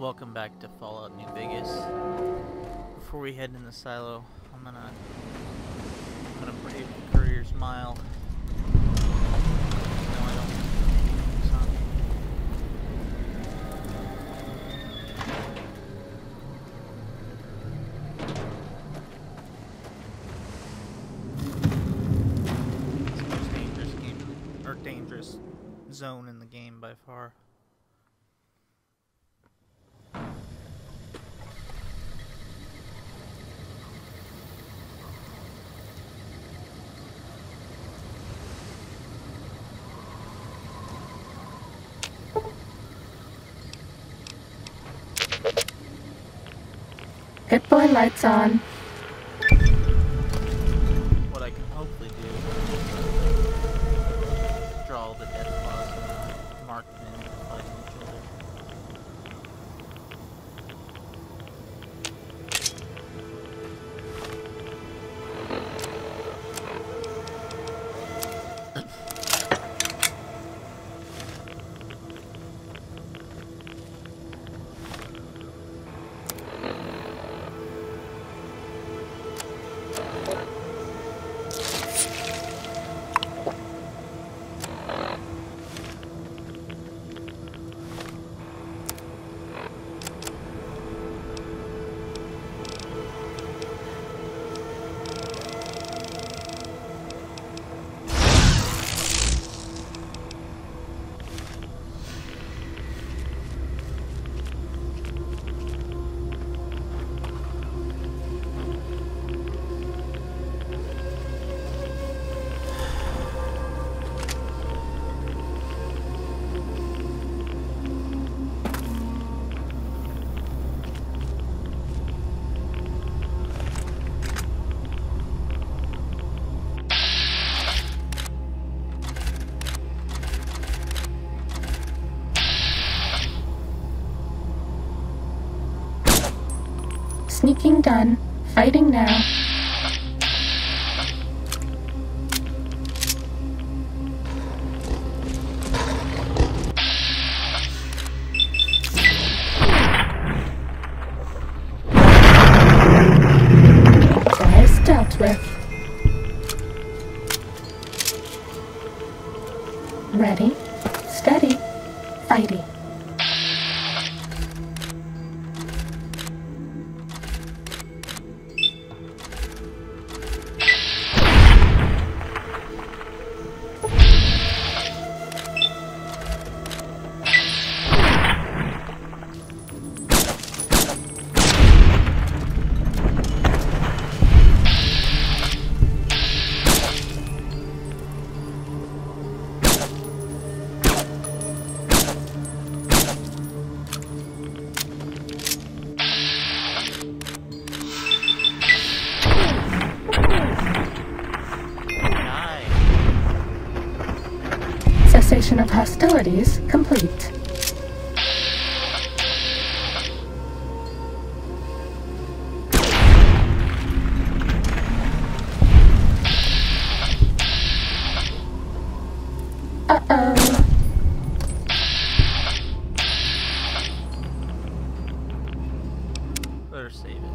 Welcome back to Fallout New Vegas. Before we head in the silo, I'm gonna brave the Courier's Mile. No, I don't. It's the most dangerous game, or dangerous zone in the game by far. Pip-Boy lights on. What I can hopefully do is draw all the death claws and mark them fighting each other. Sneaking done. Fighting now. Twice dealt with. Ready, steady, fighting. Cessation of hostilities complete. Uh-oh. Better save it. I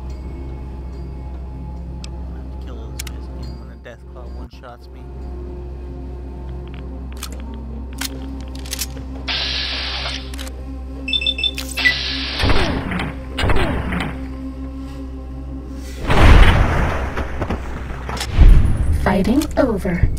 have to kill those guys again when a death claw one-shots me. Fighting over.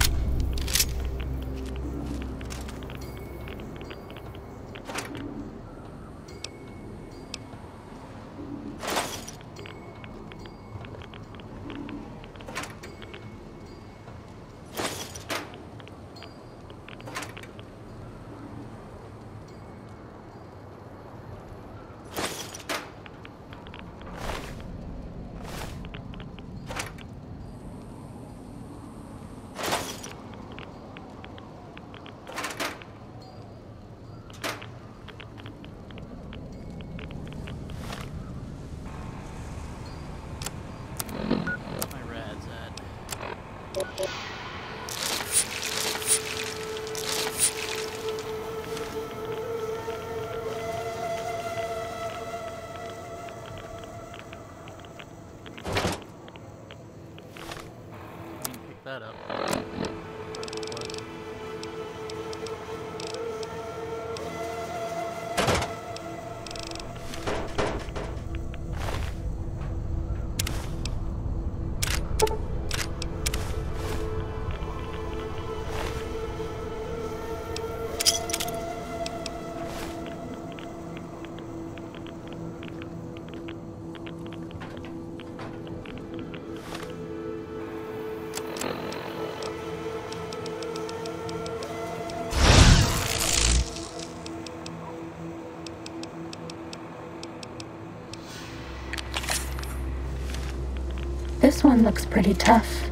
This one looks pretty tough.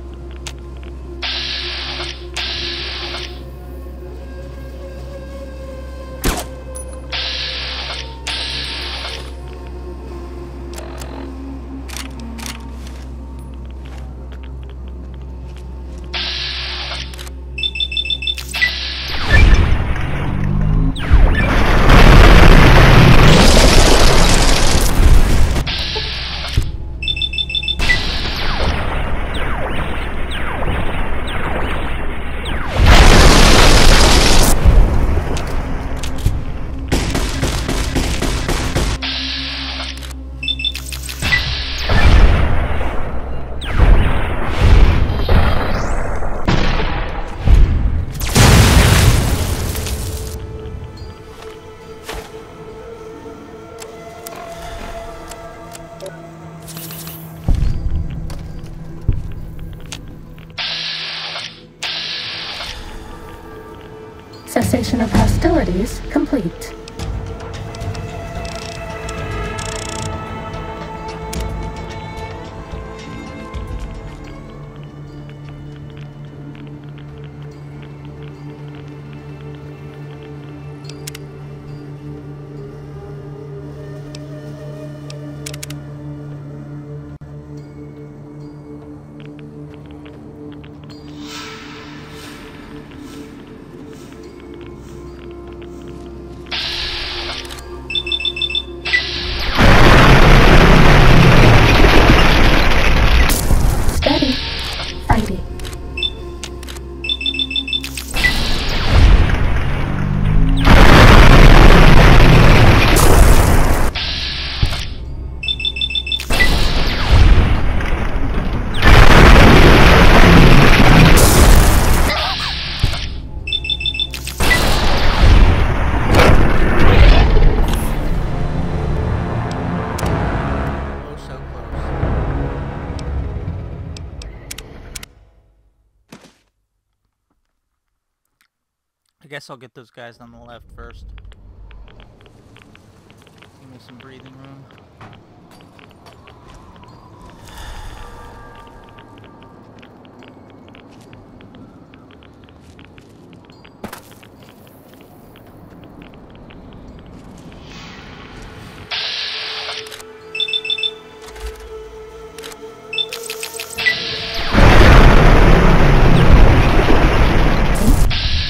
Cessation of hostilities complete. I guess I'll get those guys on the left first. Give me some breathing room.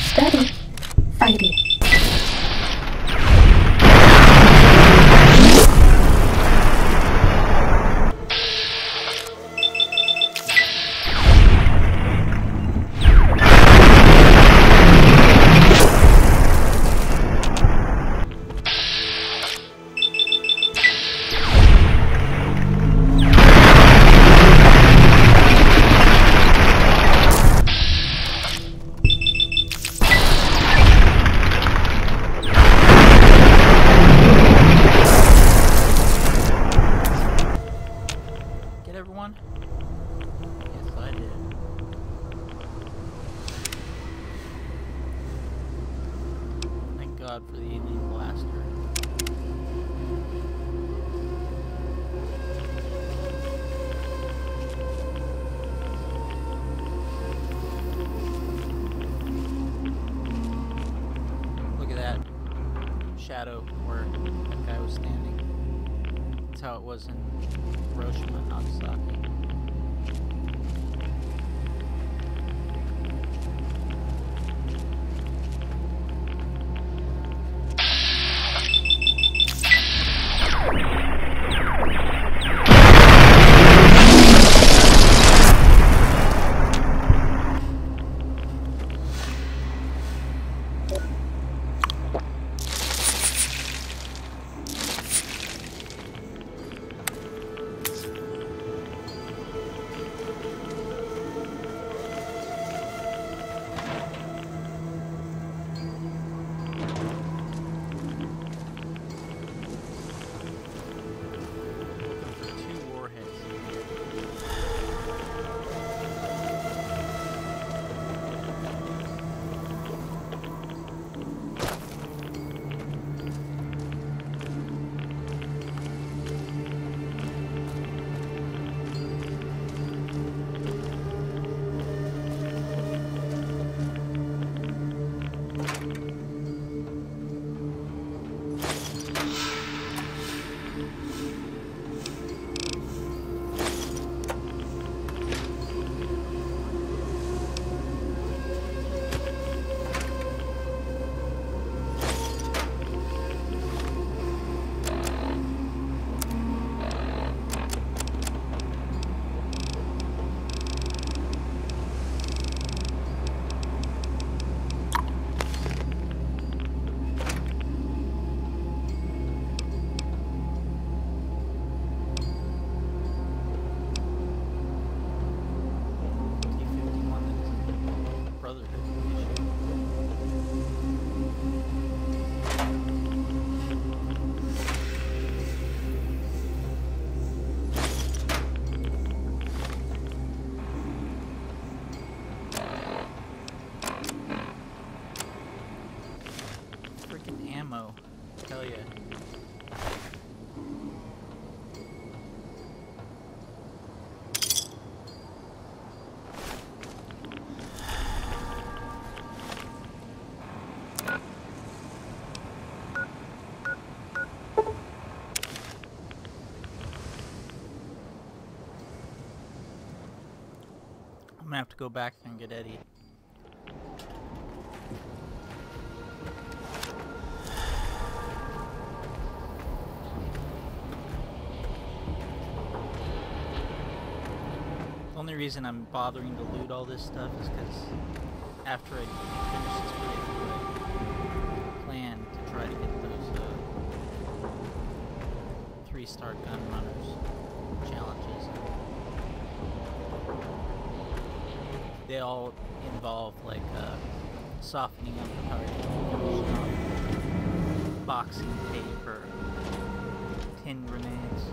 Steady. Fighting. Everyone? Yes, I did. Thank God for the evening blaster. Look at that shadow where that guy was standing. That's how it was in Hiroshima and Nagasaki. ammo. Hell yeah. I'm gonna have to go back and get Eddie. The only reason I'm bothering to loot all this stuff is because after I finish this playthrough, I plan to try to get those 3-star gun runners challenges. They all involve like softening up the target, boxing tape, or 10 grenades.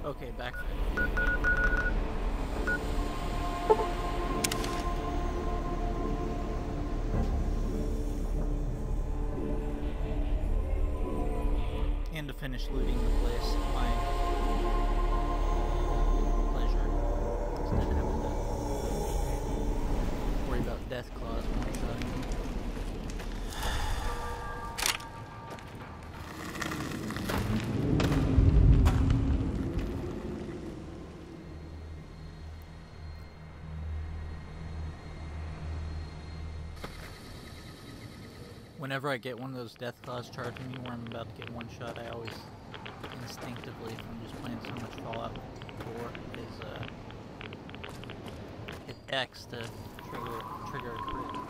Okay, back. And to finish looting the place at my pleasure, instead of having to worry about death claws one shot. Whenever I get one of those death claws charging me where I'm about to get one shot, I always instinctively, if I'm just playing so much Fallout 4, is hit X to trigger a crit.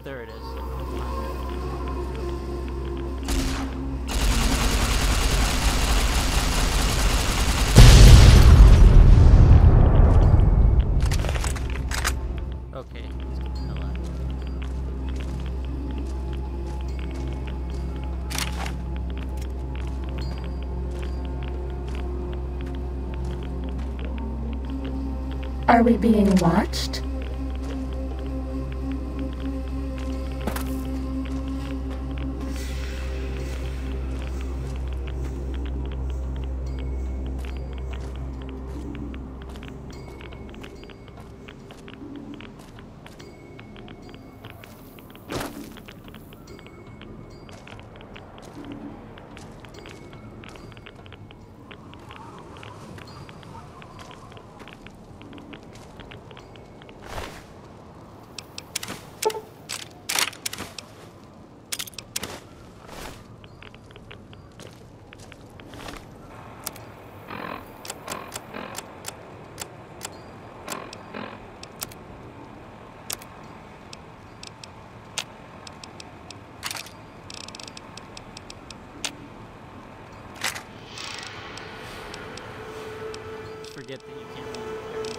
there it is. Okay, let's get the hell out. Are we being watched? Forget that you can't really repair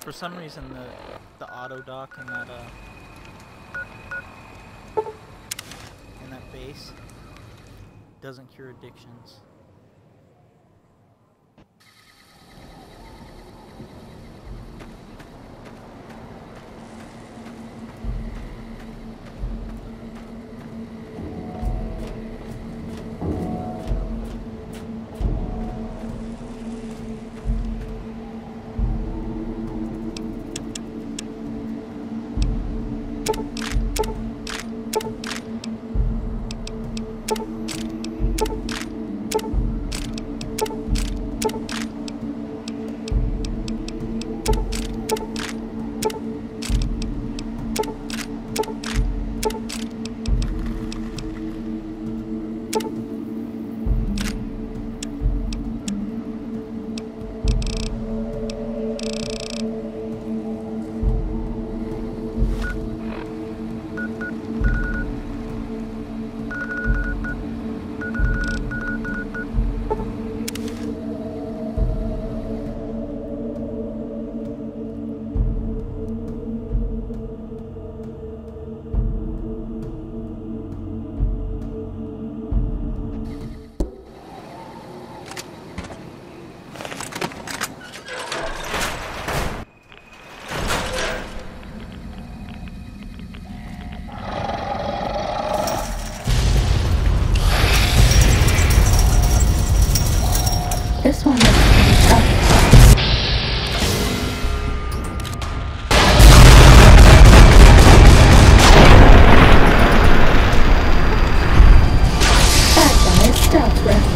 For some reason, the auto dock in that base doesn't cure addictions. This one looks pretty tough. That guy is stealth rift.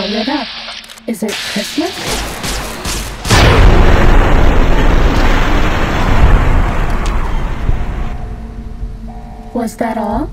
all lit up. Is it Christmas? Was that all?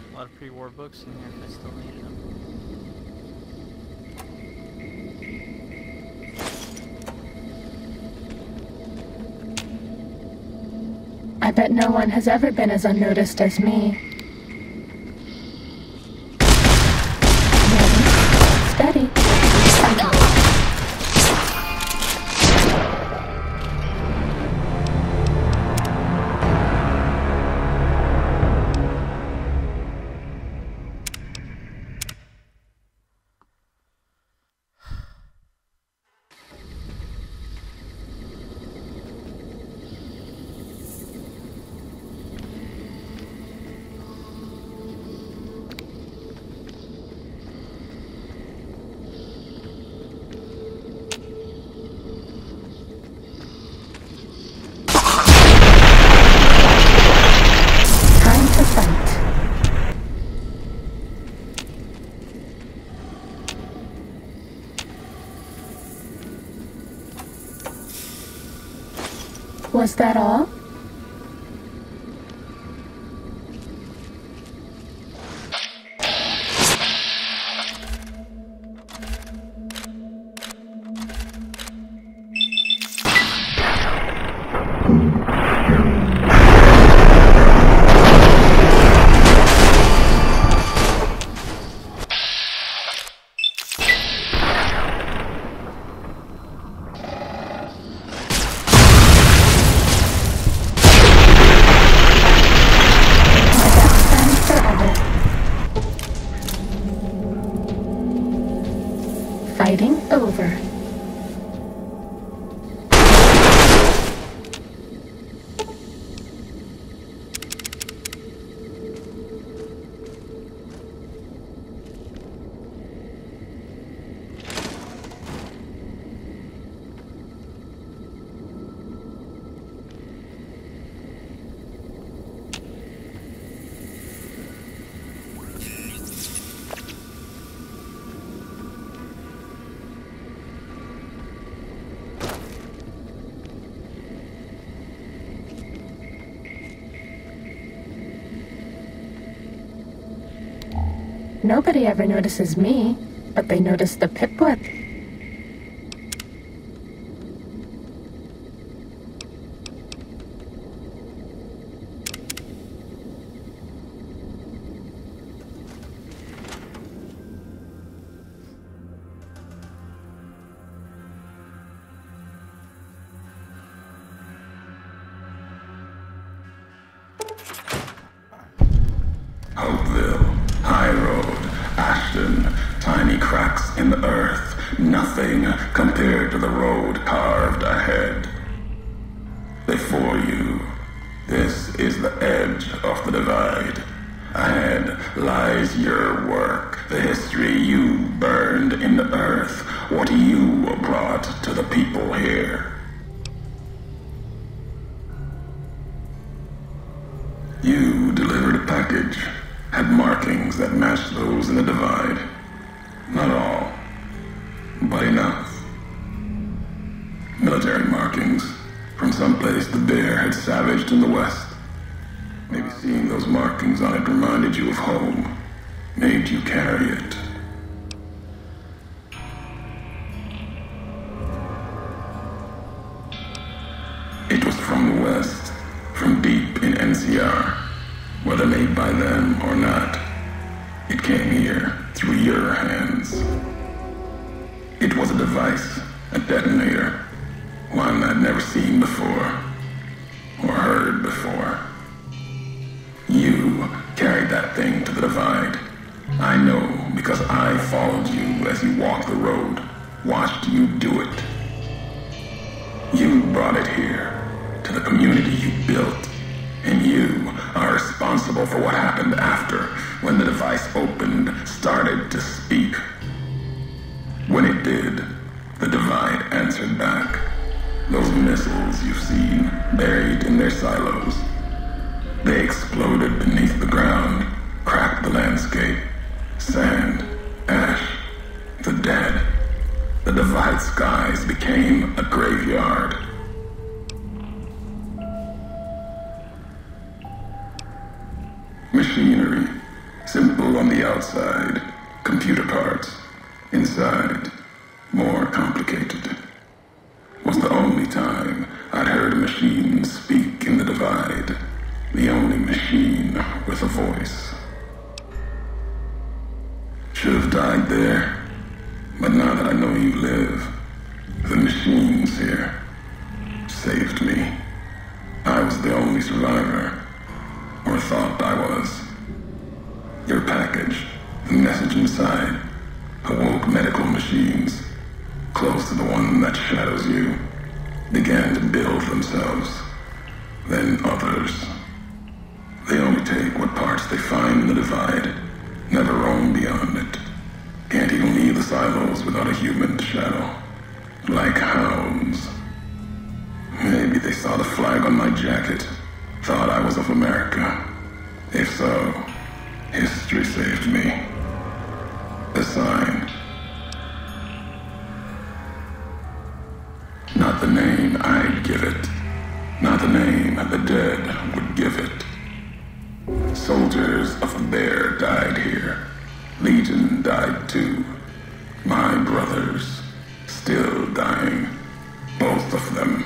A lot of pre-war books in here if I still needed them. I bet no one has ever been as unnoticed as me. Ready? Steady. Was that all? Fighting over. Nobody ever notices me, but they notice the Pipwit. Hopeville, High Road, Ashton, tiny cracks in the earth, nothing compared to the road carved ahead. Before you, this is the edge of the divide. Ahead lies your work, the history you burned in the earth, what you brought to the people here. You delivered a package, had markings that matched those in the divide. not enough. Military markings from someplace the bear had savaged in the West. Maybe seeing those markings on it reminded you of home, made you carry it. It was from the West, from deep in NCR, whether made by them or not. It came here through your hands. It was a device, a detonator, one I'd never seen before, or heard before. You carried that thing to the divide. I know because I followed you as you walked the road, watched you do it. You brought it here, to the community you built, and you are responsible for what happened after, when the device opened, started to speak. When it did, the divide answered back. Those missiles you've seen, buried in their silos, they exploded beneath the ground, cracked the landscape. Sand, ash, the dead. The divide skies became a graveyard. Machinery, simple on the outside, computer parts. Inside, more complicated. Was the only time I'd heard a machine speak in the divide. The only machine with a voice. Should have died there, but now that I know you live, the machines here saved me. I was the only survivor, or thought I was. Your package, the message inside, awoke medical machines, close to the one that shadows you, began to build themselves, then others. They only take what parts they find in the divide, never roam beyond it. Can't even leave the silos without a human to shadow. Like hounds. Maybe they saw the flag on my jacket, thought I was of America. If so, history saved me. A sign. Not the name I'd give it. Not the name the dead would give it. Soldiers of the Bear died here. Legion died too. My brothers, still dying. Both of them,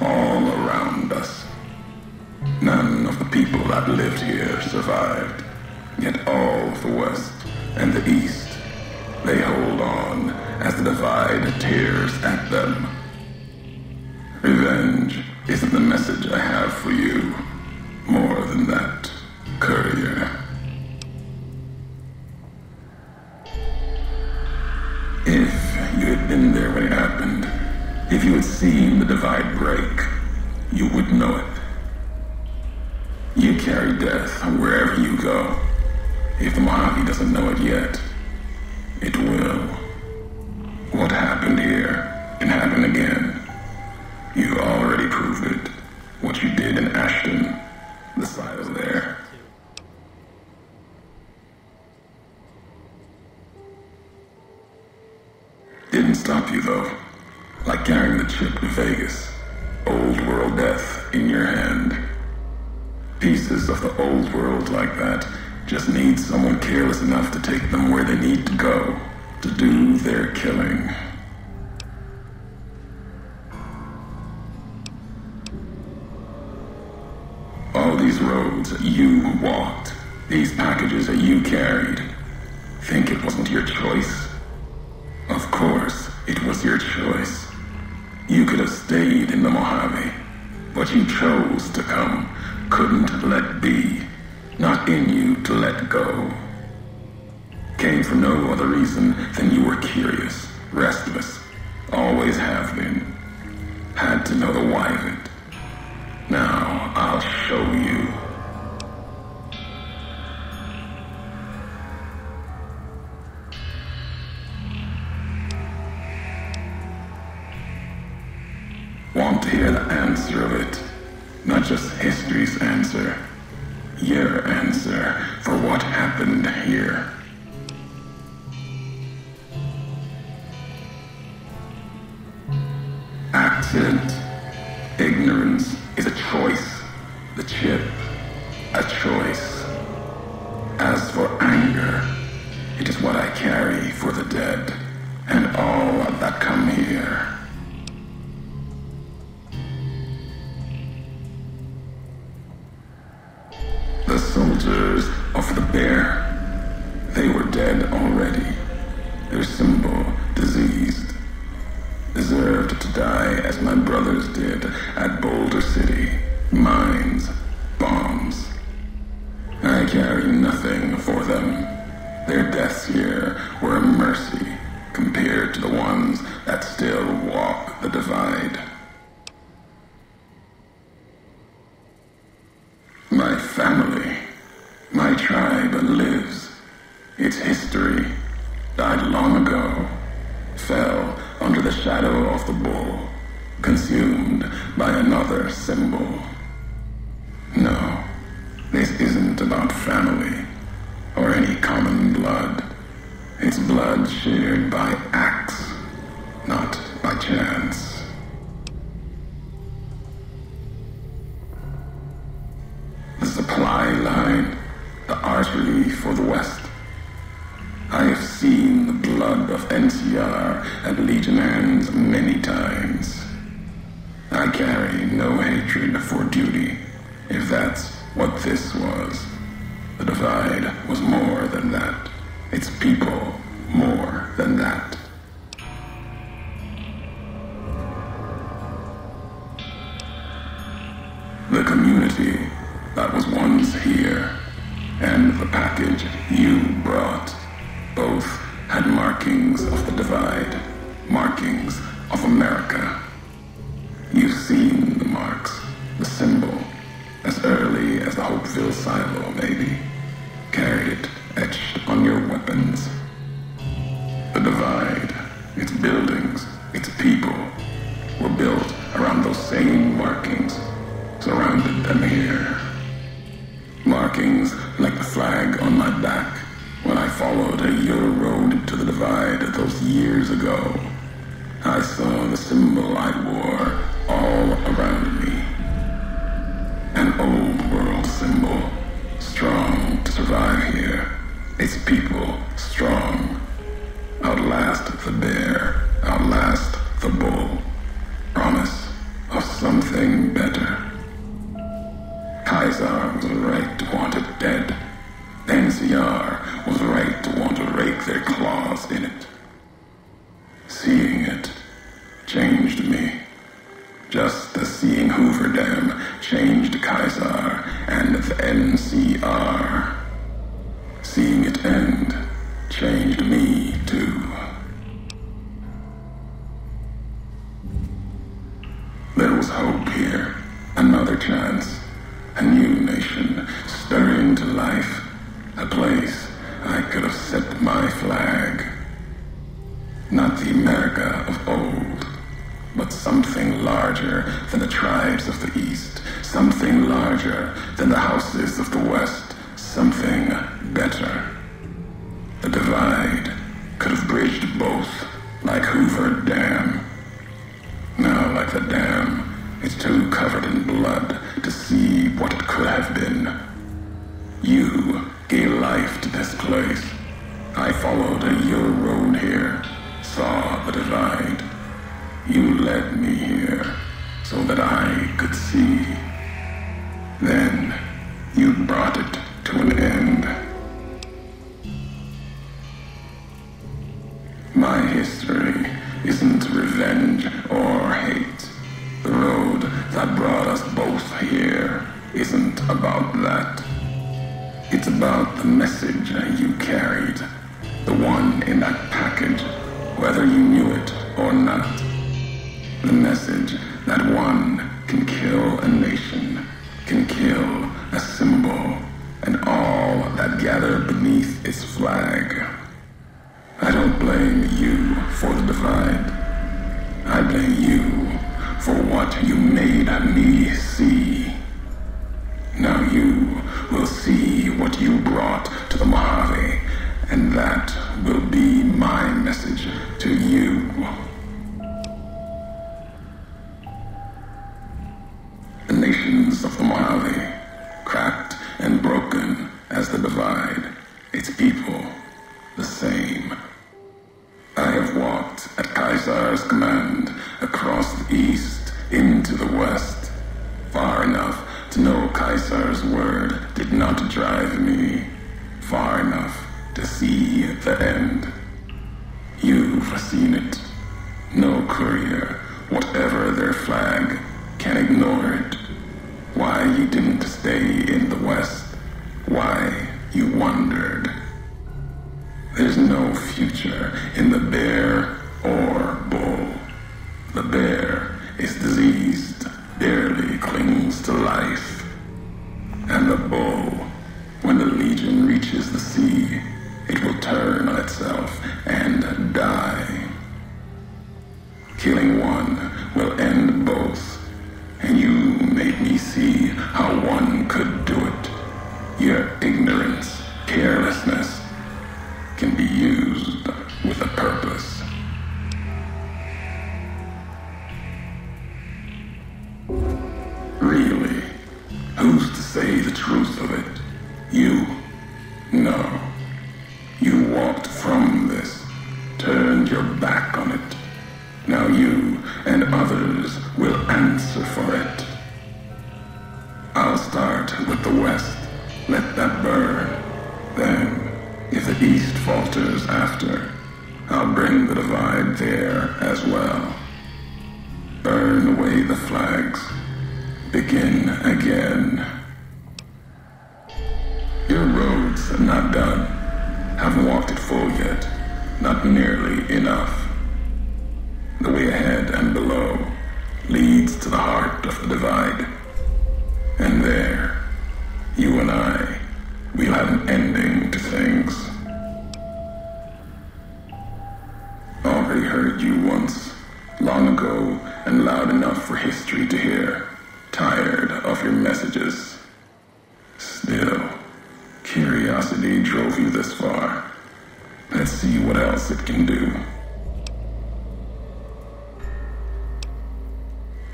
all around us. None of the people that lived here survived. Yet all of the West and the East, they hold on as the divide tears at them. Revenge isn't the message I have for you. More than that, courier. If you had been there when it happened, if you had seen the divide break, you would know it. You carry death wherever you go. If the Mojave doesn't know it yet, it will. What happened here can happen again. You already proved it. What you did in Ashton, the silo there. Didn't stop you though. Like carrying the chip to Vegas. Old world death in your hand. Pieces of the old world like that just need someone careless enough to take them where they need to go, to do their killing. All these roads that you walked, these packages that you carried, think it wasn't your choice? Of course, it was your choice. You could have stayed in the Mojave, but you chose to come, couldn't let be, not in you to let go. Came for no other reason than you were curious, restless, always have been. Had to know the why of it. Now, I'll show you. Want to hear the answer of it? Not just history's answer. Your answer for what happened here. accident. Ignorance is a choice. The chip, a choice. As for anger, it is what I carry for the dead and all that come here. The soldiers of the bear, they were dead already. Their symbol, diseased, deserved to die as my brothers did at Boulder City. Mines, bombs. I carry nothing for them. Their deaths here were a mercy compared to the ones that still walk the divide. My family, my tribe lives. Its history died long ago, fell under the shadow of the bull, consumed by another symbol. No, this isn't about family or any common blood. It's blood shared by acts, not by chance. The supply line, the artery for the West. I have seen the blood of NCR and Legion hands many times. I carry no hatred for duty, if that's what this was. The divide was more than that. Its people more than that. The community that was once here, and the package you brought, both had markings of the divide, markings of America. You've seen the marks, the symbol, as early as the Hopeville silo, maybe. Carried it etched on your weapons. The divide, its buildings, its people, were built around those same markings, surrounded them here. Markings like the flag on my back when I followed your road to the divide those years ago. I saw the symbol I wore all around me. An old world symbol, strong to survive here. Its people strong. Outlast the bear, outlast the bull. Promise of something better. Kaiser was right to want it dead. NCR was right to want to rake their claws in it. Seeing it changed me. Just as seeing Hoover Dam changed Kaiser and the NCR. Seeing it end changed me too. There was hope here, another chance, a new nation stirring to life, a place I could have set my flag. Not the America of old, but something larger than the tribes of the East, something larger than the houses of the West, something better. The divide could have bridged both, like Hoover Dam. Now, like the dam, it's too covered in blood to see what it could have been. You gave life to this place. I followed your road here, saw the divide. You led me here so that I could see. Then you brought it to an end. My history isn't revenge or hate. The road that brought us both here isn't about that. It's about the message you carried, the one in that package, whether you knew it or not. The message that one can kill a nation, can kill a symbol, and all that gather beneath its flag. I don't blame you for the divide. I blame you for what you made me see. Now you will see what you brought to the Mojave, and that will be my message to you. at Caesar's command, across the east, into the west, far enough to know Caesar's word did not drive me, far enough to see the end. You've seen it. No courier, whatever their flag, can ignore it. Why you didn't stay in the west, why you wandered. There's no future in the bear or bull. The bear is diseased, barely clings to life. And the bull, when the legion reaches the sea, it will turn on itself and die. Killing one will end both, and you made me see how one could do it. Your ignorance, carelessness, can be used with a purpose. Really? Who's to say the truth of it? You? No. You walked from this, turned your back on it. Now you and others will answer for it. I'll start with the west. Let that burn. Then, if the east falters after, I'll bring the divide there as well. Burn away the flags. Begin again. Your road's not done. Haven't walked it full yet. Not nearly enough. The way ahead and below leads to the heart of the divide. And there, you and I, we'll have an ending to things. Already heard you once, long ago and loud enough for history to hear. Tired of your messages. Still, curiosity drove you this far. Let's see what else it can do.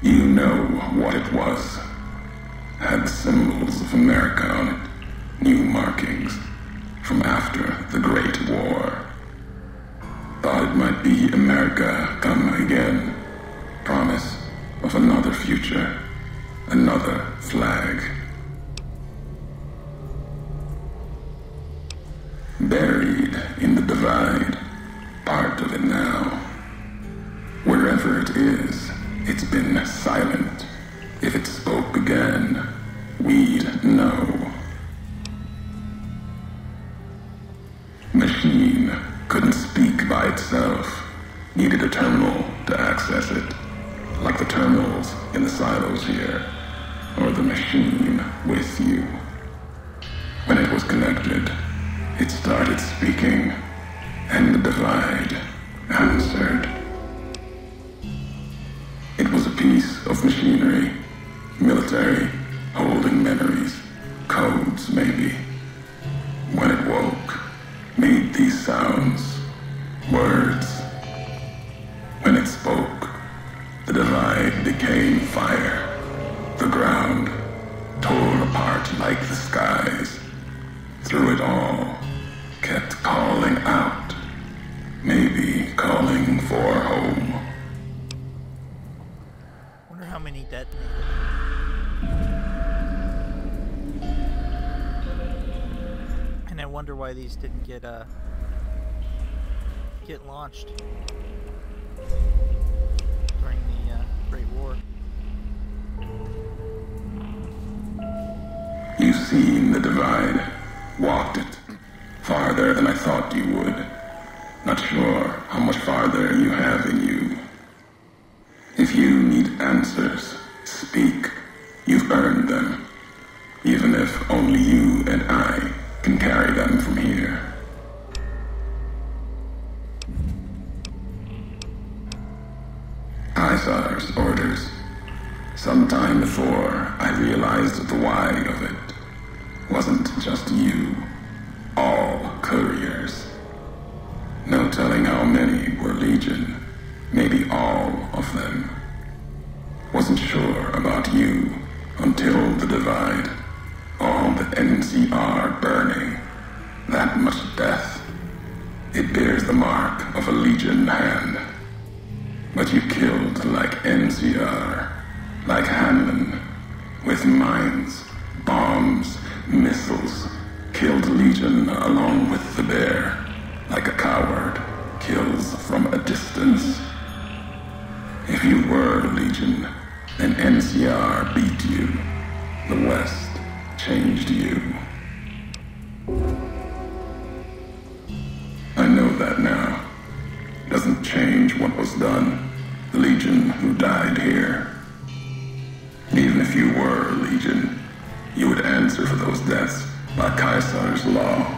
You know what it was. Had symbols of America on it. New markings from after the Great War. Thought it might be America come again. Promise of another future. Another flag. Buried in the divide. Part of it now. Wherever it is, it's been silent. If it spoke again, we'd know. Machine couldn't speak by itself. Needed a terminal to access it. Like the terminals in the silos here. Or the machine with you. When it was connected, it started speaking, and the divide answered. It was a piece of machinery, military, holding memories, codes maybe. When it woke, made these sounds, words. When it spoke, the divide became fire. The ground, torn apart like the skies. Through it all, kept calling out, maybe calling for home. Wonder how many detonated. And I wonder why these didn't get launched during the Great War. You've seen the divide, walked it, farther than I thought you would. Not sure how much farther you have in you. If you need answers, speak. You've earned them. Even if only you and I can carry them from here. Caesar's orders. Sometime before I realized the why of it. Wasn't just you. All couriers. No telling how many were Legion. Maybe all of them. Wasn't sure about you until the divide. All the NCR burning. That much death. It bears the mark of a Legion hand. But you killed like NCR, like Hanlon, with mines, bombs, missiles, killed Legion along with the bear, like a coward kills from a distance. If you were Legion, then NCR beat you. The West changed you. I know that now. Doesn't change what was done. The Legion who died here. Even if you were Legion, you would answer for those deaths by Caesar's law.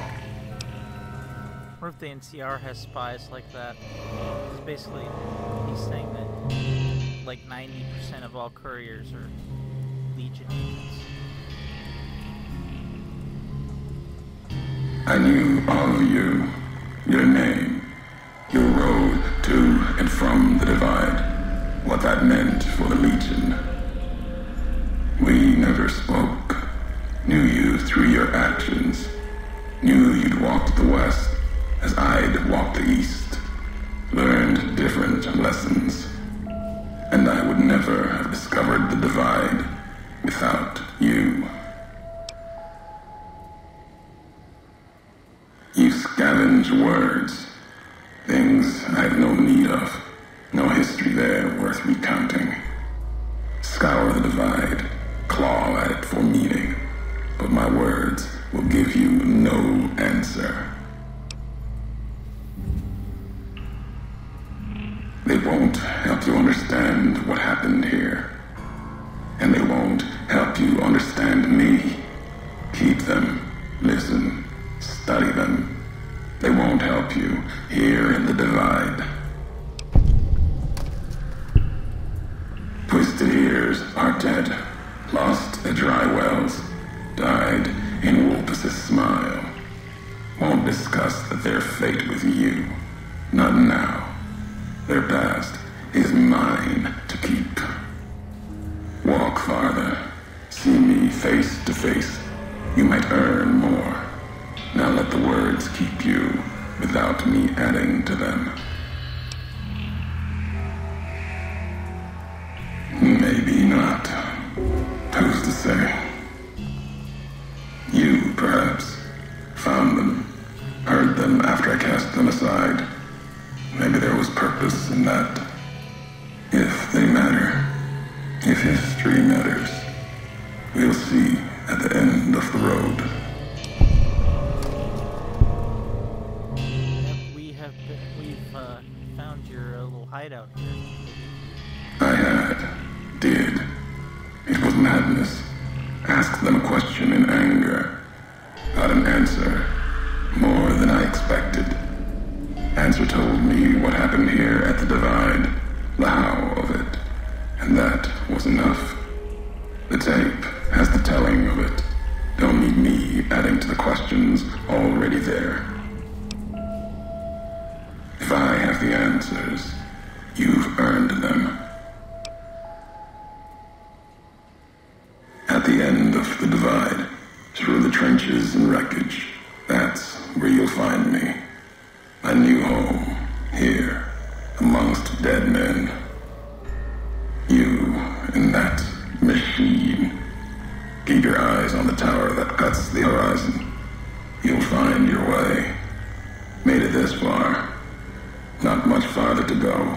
What if the NCR has spies like that? Because basically, he's saying that like 90% of all couriers are Legion agents. I knew all of you, your name, your road to and from the Divide, what that meant for the Legion. We never spoke, knew you through your actions, knew you'd walked the West as I'd walked the East, learned different lessons, and I would never have discovered the Divide without you. You scavenge words, things I have no need of, no history there worth recounting. Scour the Divide, claw at it for meaning, but my words will give you no answer. They won't help you understand what happened here, and they won't help you understand me. Keep them, listen, study them. They won't help you here in the Divide. Twisted ears are dead, lost at dry wells, died in Wolpus's smile. Won't discuss their fate with you, not now. Their past is mine to keep. Walk farther, see me face to face. You might earn more. Now let the words keep you without me adding to them. Maybe not. Who's to say? You, perhaps, found them, heard them after I cast them aside. Maybe there was purpose in that. If they matter, if history matters, we'll see at the end of the road. We've found your little hideout here. I did. It was madness. Asked them a question in anger. Got an answer. More than I expected. Answer told me what happened here at the Divide, the how of it, and that was enough. The tape has the telling of it. Don't need me adding to the questions already there. If I have the answers, you've earned them. At the end of the Divide, through the trenches and wreckage, that's where you'll find me. A new home, here, amongst dead men. You and that machine. Keep your eyes on the tower that cuts the horizon. You'll find your way. Made it this far. Not much farther to go.